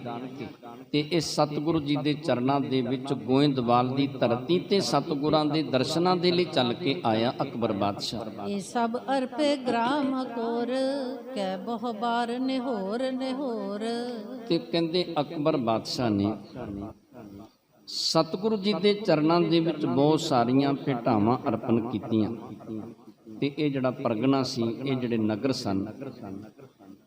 ਤੇ ਇਹ ਸਤਿਗੁਰੂ ਜੀ ਦੇ ਚਰਨਾਂ ਦੇ ਵਿੱਚ ਗੋਇੰਦਵਾਲ ਦੀ ਧਰਤੀ ਤੇ ਸਤਿਗੁਰਾਂ ਦੇ ਦਰਸ਼ਨਾਂ ਦੇ ਲਈ ਚੱਲ ਕੇ ਆਇਆ ਅਕਬਰ ਬਾਦਸ਼ਾਹ। ਇਹ ਸਭ ਅਰਪੇ ਗ੍ਰਾਮ ਕੋਰ, ਕਹਿ ਬਹੁ ਬਾਰ ਨਿਹੋਰ ਨਿਹੋਰ। ਤੇ ਕਹਿੰਦੇ ਅਕਬਰ ਬਾਦਸ਼ਾਹ ਨੇ ਸਤਿਗੁਰੂ ਜੀ ਦੇ ਚਰਨਾਂ ਦੇ ਵਿੱਚ ਬਹੁਤ ਸਾਰੀਆਂ ਭੇਟਾਵਾਂ ਅਰਪਣ ਕੀਤੀਆਂ। ਤੇ ਇਹ ਜਿਹੜਾ ਪਰਗਨਾ ਸੀ, ਇਹ ਜਿਹੜੇ ਨਗਰ ਸਨ,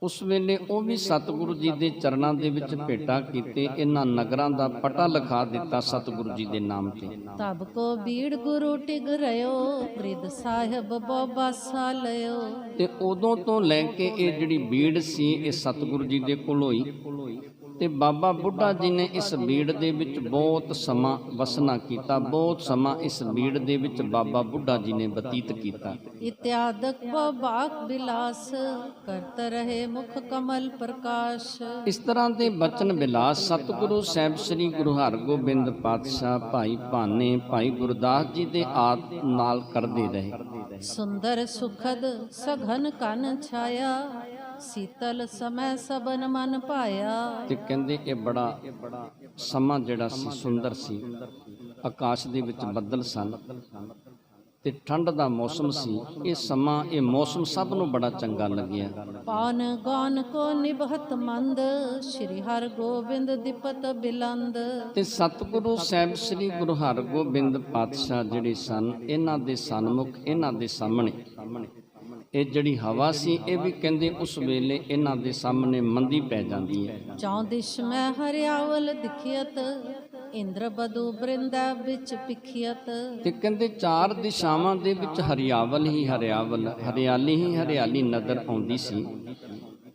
ਉਸ ਵੇਲੇ ਉਹ ਵੀ ਸਤਿਗੁਰੂ ਜੀ ਦੇ ਚਰਨਾਂ ਦੇ ਵਿੱਚ ਭੇਟਾ ਕੀਤੇ। ਇਹਨਾਂ ਨਗਰਾਂ ਦਾ ਪਤਾ ਲਿਖਾ ਦਿੱਤਾ ਸਤਿਗੁਰੂ ਜੀ ਦੇ ਨਾਮ ਤੇ। ਤਬ ਕੋ ਬੀੜ ਗੁਰੂ ਟਿਗ ਰਿਓ, ਬ੍ਰਿਧ ਸਾਹਿਬ ਬਾਸਾ ਲਿਓ। ਤੇ ਉਦੋਂ ਤੋਂ ਲੈ ਕੇ ਇਹ ਜਿਹੜੀ ਬੀੜ ਸੀ, ਇਹ ਸਤਿਗੁਰੂ ਜੀ ਦੇ ਕੋਲ ਹੋਈ। ਤੇ ਬਾਬਾ ਬੁੱਢਾ ਜੀ ਨੇ ਇਸ ਬੀੜ ਦੇ ਵਿੱਚ ਬਹੁਤ ਸਮਾਂ ਵਸਣਾ ਕੀਤਾ, ਬਹੁਤ ਸਮਾਂ ਇਸ ਬੀੜ ਦੇ ਵਿੱਚ ਬਾਬਾ ਬੁੱਢਾ ਜੀ ਨੇ ਬਤੀਤ ਕੀਤਾ। ਇਤਿਆਦਕ ਬਾਕ ਬਿਲਾਸ, ਕਰਤ ਰਹੇ ਮੁਖ ਕਮਲ ਪ੍ਰਕਾਸ਼। ਇਸ ਤਰ੍ਹਾਂ ਦੇ ਬਚਨ ਬਿਲਾਸ ਸਤਿਗੁਰੂ ਸਾਹਿਬ ਸ੍ਰੀ ਗੁਰੂ ਹਰਗੋਬਿੰਦ ਪਾਤਸ਼ਾਹ, ਭਾਈ ਭਾਨੇ, ਭਾਈ ਗੁਰਦਾਸ ਜੀ ਦੇ ਆਦ ਨਾਲ ਕਰਦੇ ਰਹੇ। ਸੁੰਦਰ ਸੁਖਦ ਸਘਨ ਕਨ ਛਾਇਆ, ਸੀਤਲ ਸਮੈ ਸਬਨ ਮਨ ਪਾਇਆ। ਤੇ ਕਹਿੰਦੇ ਇਹ ਬੜਾ ਸਮਾਂ ਜਿਹੜਾ ਸੀ ਸੁੰਦਰ ਸੀ। ਆਕਾਸ਼ ਦੇ ਵਿੱਚ ਬੱਦਲ ਸਨ ਤੇ ਠੰਡ ਦਾ ਮੌਸਮ ਸੀ। ਇਹ ਸਮਾਂ, ਇਹ ਮੌਸਮ ਸਭ ਨੂੰ ਬੜਾ ਚੰਗਾ ਲੱਗਿਆ। ਪਾਨ ਗਾਨ ਕੋ ਨਿਭਤ ਮੰਦ, ਸ਼੍ਰੀ ਹਰਿ ਗੋਬਿੰਦ ਦਿਪਤ ਬਿਲੰਦ। ਤੇ ਸਤਿਗੁਰੂ ਸਾਹਿਬ ਸ੍ਰੀ ਗੁਰੂ ਹਰਗੋਬਿੰਦ ਪਾਤਸ਼ਾਹ ਜਿਹੜੇ ਸਨ, ਇਹਨਾਂ ਦੇ ਸਨਮੁਖ, ਇਹਨਾਂ ਦੇ ਸਾਹਮਣੇ ਇਹ ਜਿਹੜੀ ਹਵਾ ਸੀ, ਇਹ ਵੀ ਕਹਿੰਦੇ ਉਸ ਵੇਲੇ ਇਹਨਾਂ ਦੇ ਸਾਹਮਣੇ ਮੰਦੀ ਪੈ ਜਾਂਦੀ ਹੈ। ਚੌਂ ਦਿਸ਼ ਮੈਂ ਹਰਿਆਵਲ ਦਿਖਿਅਤ, ਇੰਦਰ ਬਦੂ ਬ੍ਰਿੰਦਾ ਵਿੱਚ ਪਿਖਿਅਤ। ਤੇ ਕਹਿੰਦੇ ਚਾਰ ਦਿਸ਼ਾਵਾਂ ਦੇ ਵਿੱਚ ਹਰਿਆਵਲ ਹੀ ਹਰਿਆਵਲ, ਹਰਿਆਲੀ ਹੀ ਹਰਿਆਲੀ ਨਜ਼ਰ ਆਉਂਦੀ ਸੀ।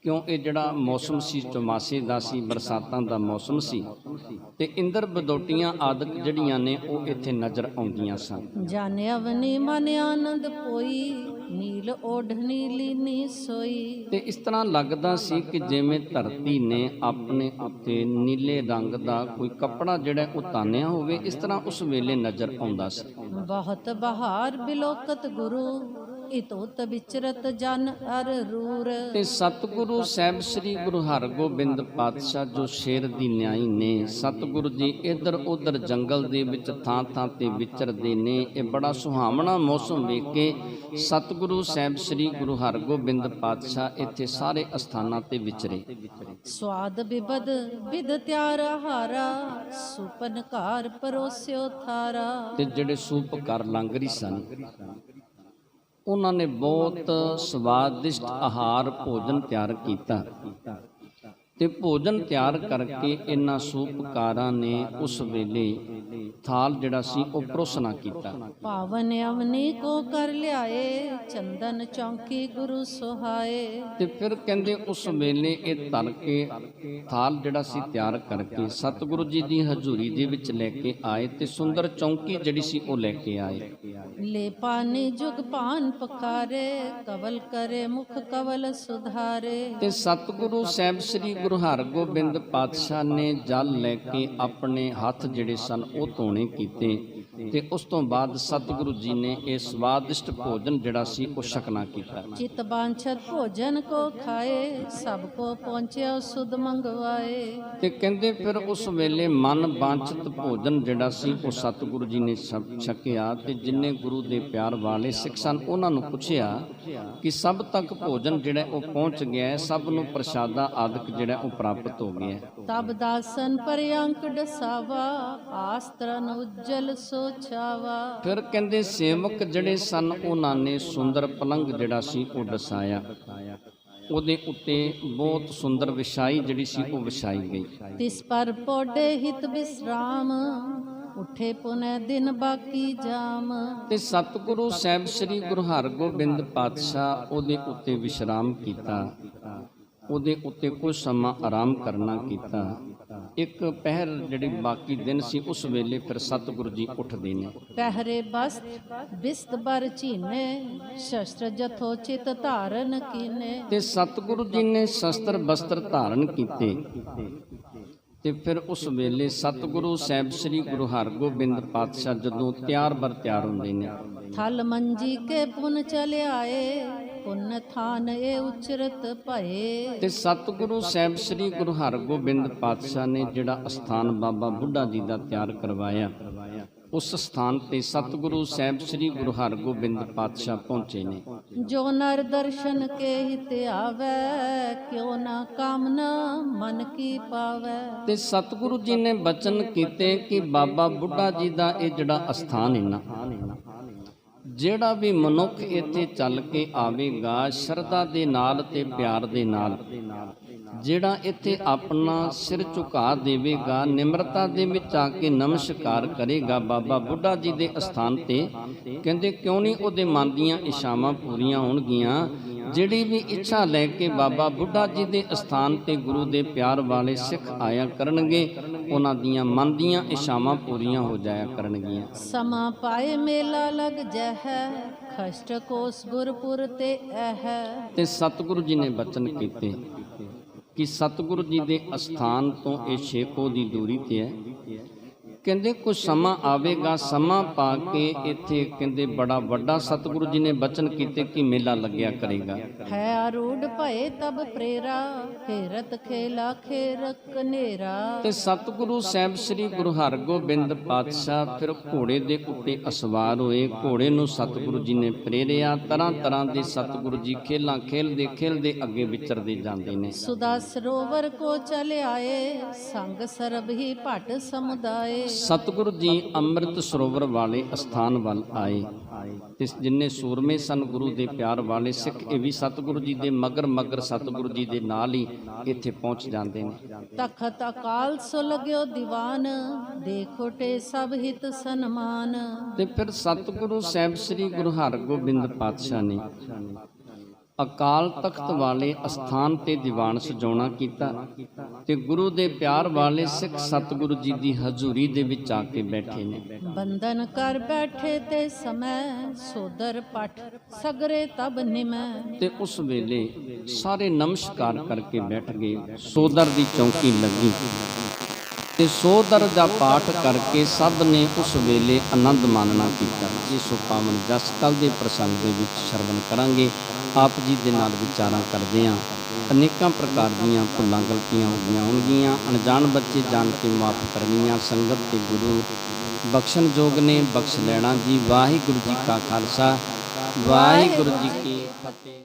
ਕਿਉਂ ਇਹ ਜਿਹੜਾ ਮੌਸਮ ਸੀ ਚੌਮਾਸੇ ਦਾ ਸੀ, ਬਰਸਾਤਾਂ ਦਾ ਮੌਸਮ ਸੀ। ਤੇ ਇੰਦਰ ਬਦੋਟੀਆਂ ਆਦਿਕ ਜਿਹੜੀਆਂ ਨੇ ਉਹ ਇੱਥੇ ਨਜ਼ਰ ਆਉਂਦੀਆਂ ਸਨ। ਜਾਣਿ ਅਵਨੀ ਮਨ ਆਨੰਦ ਪੋਈ, ਨੀਲ ਓਢਨੀ ਲੀਨੀ ਸੋਈ। ਤੇ ਇਸ ਤਰ੍ਹਾਂ ਲੱਗਦਾ ਸੀ ਕਿ ਜਿਵੇਂ ਧਰਤੀ ਨੇ ਆਪਣੇ ਉੱਤੇ ਨੀਲੇ ਰੰਗ ਦਾ ਕੋਈ ਕੱਪੜਾ ਜਿਹੜਾ ਉਹ ਤਾਨਿਆ ਹੋਵੇ, ਇਸ ਤਰ੍ਹਾਂ ਉਸ ਵੇਲੇ ਨਜ਼ਰ ਆਉਂਦਾ ਸੀ। ਬਹੁਤ ਬਹਾਰ ਬਿਲੋਕਤ ਗੁਰੂ, ਇਤੋਤ ਵਿਚਰਤ ਜਨ ਅਰ ਰੂਰ। ਤੇ ਸਤਿਗੁਰੂ ਸਾਹਿਬ ਸ੍ਰੀ ਗੁਰੂ ਹਰਗੋਬਿੰਦ ਪਾਤਸ਼ਾਹ ਜੋ ਸ਼ੇਰ ਦੀ ਨਿਆਈ ਨੇ, ਸਤਿਗੁਰੂ ਜੀ ਇੱਧਰ ਉੱਧਰ ਜੰਗਲ ਦੇ ਵਿੱਚ ਥਾਂ ਥਾਂ ਤੇ ਵਿਚਰਦੇ ਨੇ। ਇਹ ਬੜਾ ਸੁਹਾਵਣਾ ਮੌਸਮ ਵੇਖ ਕੇ ਸਤਿਗੁਰੂ ਸਾਹਿਬ ਸ੍ਰੀ ਗੁਰੂ ਹਰਗੋਬਿੰਦ ਪਾਤਸ਼ਾਹ ਇੱਥੇ ਸਾਰੇ ਅਸਥਾਨਾਂ ਤੇ ਵਿਚਰੇ। ਸਵਾਦ ਬਿਬਦ ਵਿਦ ਤਿਆਰ ਹਾਰਾ, ਸੁਪਨ ਘਰ ਪਰੋਸਿਓ ਥਾਰਾ। ਤੇ ਜਿਹੜੇ ਸੂਪਕਾਰ ਲੰਗਰੀ ਸਨ, ਉਹਨਾਂ ਨੇ ਬਹੁਤ ਸਵਾਦਿਸ਼ਟ ਆਹਾਰ ਭੋਜਨ ਤਿਆਰ ਕੀਤਾ। ਤੇ ਭੋਜਨ ਤਿਆਰ ਕਰਕੇ ਇਹਨਾਂ ਸੂਪਕਾਰਾਂ ਨੇ ਉਸ ਵੇਲੇ ਥਾਲ ਜਿਹੜਾ ਸੀ ਉਹ ਪਰੋਸਣਾ ਕੀਤਾ। ਪਾਵਨ ਅਵਨੀ ਕੋ ਕਰ ਲਿਆਏ, ਚੰਦਨ ਚੌਂਕੀ ਗੁਰੂ ਸੁਹਾਏ। ਤੇ ਫਿਰ ਕਹਿੰਦੇ ਉਸ ਵੇਲੇ ਇਹ ਧਰ ਕੇ ਥਾਲ ਜਿਹੜਾ ਸੀ ਤਿਆਰ ਕਰਕੇ ਸਤਿਗੁਰੂ ਜੀ ਦੀ ਹਜ਼ੂਰੀ ਦੇ ਵਿੱਚ ਲੈ ਕੇ ਆਏ। ਤੇ ਸੁੰਦਰ ਚੌਂਕੀ ਜਿਹੜੀ ਸੀ ਉਹ ਲੈ ਕੇ ਆਏ। ਲੈ ਪਾਨੀ ਜੁਗ ਪਾਨ ਪਕਾਰੇ, ਕਵਲ ਕਰੇ ਮੁਖ ਕਵਲ ਸੁਧਾਰੇ। ਤੇ ਸਤਿਗੁਰੂ ਸਾਹਿਬ ਸ੍ਰੀ ਗੁਰੂ ਹਰਗੋਬਿੰਦ ਪਾਤਸ਼ਾਹ ਨੇ ਜਲ ਲੈ ਕੇ ਆਪਣੇ ਹੱਥ ਜਿਹੜੇ ਸਨ ਉਹ ਧੋਣੇ ਕੀਤੇ। ਤੇ ਉਸ ਤੋਂ ਬਾਅਦ ਸਤਿਗੁਰੂ ਜੀ ਨੇ ਇਹ ਸਵਾਦਿਸ਼ਟ ਭੋਜਨ ਜਿਹੜਾ ਸੀ ਉਹ ਛਕਣਾ ਕੀਤਾ। ਚਿਤ ਬਾਂਛਤ ਭੋਜਨ ਕੋ ਖਾਏ, ਸਭ ਕੋ ਪਹੁੰਚਿਆ ਸੁਧ ਮੰਗਵਾਏ। ਤੇ ਕਹਿੰਦੇ ਫਿਰ ਉਸ ਵੇਲੇ ਮਨ ਬਾਂਛਤ ਭੋਜਨ ਜਿਹੜਾ ਸੀ ਉਹ ਸਤਿਗੁਰੂ ਜੀ ਨੇ ਛਕਿਆ। ਤੇ ਜਿੰਨੇ ਗੁਰੂ ਦੇ ਪਿਆਰ ਵਾਲੇ ਸਿੱਖ ਸਨ ਉਹਨਾਂ ਨੂੰ ਪੁੱਛਿਆ ਕਿ ਸਭ ਤੱਕ ਭੋਜਨ ਜਿਹੜਾ ਉਹ ਪਹੁੰਚ ਗਿਆ, ਸਭ ਨੂੰ ਪ੍ਰਸ਼ਾਦਾ ਆਦਿਕ ਜਿਹੜਾ ਉਹ ਪ੍ਰਾਪਤ ਹੋ ਗਿਆ। ਤਬ ਦਾਸਨ ਪਰਿਅੰਕ ਡਸਾਵਾ, ਆਸਤਰਨ ਉਜਲ ਸੋਚਾਵਾ। ਫਿਰ ਕਹਿੰਦੇ ਸੇਵਕ ਜਿਹੜੇ ਸਨ ਉਹਨਾਂ ਨੇ ਸੁੰਦਰ ਪਲੰਗ ਜਿਹੜਾ ਸੀ ਉਹ ਡਸਾਇਆ। ਉਹਦੇ ਉੱਤੇ ਬਹੁਤ ਸੁੰਦਰ ਵਿਛਾਈ ਜਿਹੜੀ ਸੀ ਉਹ ਵਿਛਾਈ ਗਈ। ਤਿਸ ਪਰ ਪੋਡੇ ਹਿਤ ਵਿਸਰਾਮ, ਉਠੇ ਪੁਨੈ ਦਿਨ ਬਾਕੀ ਜਾਮ। ਤੇ ਸਤਿਗੁਰੂ ਸਾਹਿਬ ਸ੍ਰੀ ਗੁਰੂ ਹਰਗੋਬਿੰਦ ਪਾਤਸ਼ਾਹ ਉਹਦੇ ਉੱਤੇ ਵਿਸ਼ਰਾਮ ਕੀਤਾ। ਉਹਦੇ ਉੱਤੇ ਕੁਝ ਸਮਾਂ ਆਰਾਮ ਕਰਨਾ ਕੀਤਾ। ਇੱਕ ਪਹਿਰ ਜਿਹੜੀ ਬਾਕੀ ਦਿਨ ਸੀ ਉਸ ਵੇਲੇ ਫਿਰ ਸਤਿਗੁਰੂ ਜੀ ਉੱਠਦੇ ਨੇ। ਪਹਿਰੇ ਬਸਤ ਬਿਸਤ ਬਰ ਚੀਨੇ, ਸ਼ਸਤਰ ਜਥੋਚਿਤ ਧਾਰਨ ਕੀਨੇ। ਤੇ ਸਤਿਗੁਰੂ ਜੀ ਨੇ ਸ਼ਸਤਰ ਬਸਤਰ ਧਾਰਨ ਕੀਤੇ ਤੇ ਫਿਰ ਉਸ ਵੇਲੇ ਸਤਿਗੁਰੂ ਸਾਹਿਬ ਸ੍ਰੀ ਗੁਰੂ ਹਰਗੋਬਿੰਦ ਪਾਤਸ਼ਾਹ ਜਦੋਂ ਤਿਆਰ ਬਰ ਤਿਆਰ ਹੁੰਦੇ ਨੇ। ਥਲ ਮੰਜੀ ਕੇ ਪੁਨ ਚਲੇ ਆਏ, ਪੁਨ ਥਾਨ ਏ ਉਚਰਤ ਭਏ। ਤੇ ਸਤਿਗੁਰੂ ਸਾਹਿਬ ਸ੍ਰੀ ਗੁਰੂ ਹਰਗੋਬਿੰਦ ਪਾਤਸ਼ਾਹ ਨੇ ਜਿਹੜਾ ਅਸਥਾਨ ਬਾਬਾ ਬੁੱਢਾ ਜੀ ਦਾ ਤਿਆਰ ਕਰਵਾਇਆ, ਉਸ ਸਥਾਨ ਤੇ ਸਤਿਗੁਰੂ ਸਾਹਿਬ ਸ੍ਰੀ ਗੁਰੂ ਹਰਗੋਬਿੰਦ ਪਾਤਸ਼ਾਹ ਪਹੁੰਚੇ ਨੇ। ਜੋ ਨਰ ਦਰਸ਼ਨ ਕੇ ਹਿਤ ਆਵੈ, ਕਿਉ ਨਾ ਕਾਮਨਾ ਮਨ ਕੀ ਪਾਵੈ। ਤੇ ਸਤਿਗੁਰੂ ਜੀ ਨੇ ਬਚਨ ਕੀਤੇ ਕਿ ਬਾਬਾ ਬੁੱਢਾ ਜੀ ਦਾ ਇਹ ਜਿਹੜਾ ਅਸਥਾਨ ਹੈ ਨਾ, ਜਿਹੜਾ ਵੀ ਮਨੁੱਖ ਇੱਥੇ ਚੱਲ ਕੇ ਆਵੇਗਾ ਸ਼ਰਧਾ ਦੇ ਨਾਲ ਤੇ ਪਿਆਰ ਦੇ ਨਾਲ, ਜਿਹੜਾ ਇੱਥੇ ਆਪਣਾ ਸਿਰ ਝੁਕਾ ਦੇਵੇਗਾ, ਨਿਮਰਤਾ ਦੇ ਵਿੱਚ ਆ ਕੇ ਨਮਸਕਾਰ ਕਰੇਗਾ ਬਾਬਾ ਬੁੱਢਾ ਜੀ ਦੇ ਅਸਥਾਨ ਤੇ, ਕਹਿੰਦੇ ਕਿਉਂ ਨਹੀਂ ਉਹਦੇ ਮਨ ਦੀਆਂ ਇੱਛਾਵਾਂ ਪੂਰੀਆਂ ਹੋਣਗੀਆਂ। ਜਿਹੜੀ ਵੀ ਇੱਛਾ ਲੈ ਕੇ ਬਾਬਾ ਬੁੱਢਾ ਜੀ ਦੇ ਅਸਥਾਨ ਤੇ ਗੁਰੂ ਦੇ ਪਿਆਰ ਵਾਲੇ ਸਿੱਖ ਆਇਆ ਕਰਨਗੇ, ਉਹਨਾਂ ਦੀਆਂ ਮਨ ਦੀਆਂ ਇੱਛਾਵਾਂ ਪੂਰੀਆਂ ਹੋ ਜਾਇਆ ਕਰਨਗੀਆਂ। ਸਮਾਂ ਪਾਏ ਮੇਲਾ ਲਗ ਜਹ, ਖਸ਼ਟ ਕੋਸ ਗੁਰਪੁਰ ਤੇ ਇਹ। ਤੇ ਸਤਿਗੁਰੂ ਜੀ ਨੇ ਬਚਨ ਕੀਤੇ ਕਿ ਸਤਿਗੁਰੂ ਜੀ ਦੇ ਅਸਥਾਨ ਤੋਂ ਇਹ 6 ਕੋਹ ਦੀ ਦੂਰੀ ਤੇ ਹੈ। ਕਹਿੰਦੇ ਕੁਝ ਸਮਾਂ ਆਵੇਗਾ, ਸਮਾਂ ਪਾ ਕੇ ਇੱਥੇ ਕਹਿੰਦੇ ਬੜਾ ਵੱਡਾ ਸਤਿਗੁਰੂ ਜੀ ਨੇ ਬਚਨ ਕੀਤੇ ਕਿ ਮੇਲਾ ਲੱਗਿਆ ਕਰੇਗਾ। ਹੈ ਆਰੂਢ ਭਏ ਤਬ ਪ੍ਰੇਰਾ, ਫੇਰਤ ਖੇਲਾ ਖੇਰ ਕਨੇਰਾ। ਤੇ ਸਤਿਗੁਰੂ ਸਾਹਿਬ ਸ੍ਰੀ ਗੁਰੂ ਹਰਗੋਬਿੰਦ ਪਾਤਸ਼ਾਹ ਫਿਰ ਘੋੜੇ ਦੇ ਉੱਤੇ ਅਸਵਾਰ ਹੋਏ। ਘੋੜੇ ਨੂੰ ਸਤਿਗੁਰੂ ਜੀ ਨੇ ਪ੍ਰੇਰਿਆ। ਤਰ੍ਹਾਂ ਤਰ੍ਹਾਂ ਦੇ ਸਤਿਗੁਰੂ ਜੀ ਖੇਲਾਂ ਖੇਲਦੇ ਖੇਲਦੇ ਅੱਗੇ ਵਿਚਰਦੇ ਜਾਂਦੇ ਨੇ। ਸੁਦਾ ਸਰੋਵਰ ਕੋ ਚਲੇ ਆਏ, ਸੰਗ ਸਰਬ ਹੀ ਭਟ ਸਮੁਦਾਏ। ਸਤਿਗੁਰੂ ਜੀ ਅੰਮ੍ਰਿਤ ਸਰੋਵਰ ਵਾਲੇ ਅਸਥਾਨ ਵੱਲ ਆਏ ਤੇ ਜਿੰਨੇ ਸੂਰਮੇ ਸਨ ਗੁਰੂ ਦੇ ਪਿਆਰ ਵਾਲੇ ਸਿੱਖ, ਇਹ ਵੀ ਸਤਿਗੁਰੂ ਜੀ ਦੇ ਮਗਰ ਮਗਰ ਸਤਿਗੁਰੂ ਜੀ ਦੇ ਨਾਲ ਹੀ ਇੱਥੇ ਪਹੁੰਚ ਜਾਂਦੇ ਨੇ। ਤਖਤ ਅਕਾਲ ਸੋ ਲਗਿਓ ਦੀਵਾਨ, ਦੇਖੋਟੇ ਸਭ ਹਿਤ ਸਨਮਾਨ। ਤੇ ਫਿਰ ਸਤਿਗੁਰੂ ਸਾਹਿਬ ਸ੍ਰੀ ਗੁਰੂ ਹਰਗੋਬਿੰਦ ਪਾਤਸ਼ਾਹ ਨੇ ਅਕਾਲ ਤਖਤ ਵਾਲੇ ਅਸਥਾਨ ਤੇ ਦੀਵਾਨ ਸਜਾਉਣਾ ਕੀਤਾ ਤੇ ਗੁਰੂ ਦੇ ਪਿਆਰ ਵਾਲੇ ਸਿੱਖ ਸਤਿਗੁਰੂ ਜੀ ਦੀ ਹਜ਼ੂਰੀ ਦੇ ਵਿੱਚ ਆ ਕੇ ਬੈਠੇ ਨੇ। ਬੰਧਨ ਕਰ ਬੈਠੇ ਤੇ ਸਮੈ, ਸੋਦਰ ਪਠ ਸਗਰੇ ਤਬ ਨਿਮੈ। ਤੇ ਉਸ ਵੇਲੇ ਸਾਰੇ ਨਮਸਕਾਰ ਕਰਕੇ ਬੈਠ ਗਏ। ਸੋਦਰ ਦੀ ਚੌਂਕੀ ਲੱਗੀ ਤੇ ਸੋਦਰ ਦਾ ਪਾਠ ਕਰਕੇ ਸਭ ਨੇ ਉਸ ਵੇਲੇ ਆਨੰਦ ਮਾਣਨਾ ਕੀਤਾ। ਇਸ ਪਾਵਨ ਜਸ ਕੱਲ ਦੇ ਪ੍ਰਸੰਗ ਦੇ ਵਿੱਚ ਸ਼ਰਵਣ ਕਰਾਂਗੇ। ਆਪ ਜੀ ਦੇ ਨਾਲ ਵਿਚਾਰਾਂ ਕਰਦੇ ਹਾਂ। ਅਨੇਕਾਂ ਪ੍ਰਕਾਰ ਦੀਆਂ ਭੁੱਲਾਂ ਗਲਤੀਆਂ ਹੋ ਗਈਆਂ ਹੋਣਗੀਆਂ, ਅਣਜਾਣ ਬੱਚੇ ਜਾਣ ਕੇ ਮਾਫ ਕਰਨੀਆਂ। ਸੰਗਤ ਤੇ ਗੁਰੂ ਬਖਸ਼ਣ ਯੋਗ ਨੇ, ਬਖਸ਼ ਲੈਣਾ ਜੀ। ਵਾਹਿਗੁਰੂ ਜੀ ਕਾ ਖਾਲਸਾ, ਵਾਹਿਗੁਰੂ ਜੀ ਕੀ ਫਤਿਹ।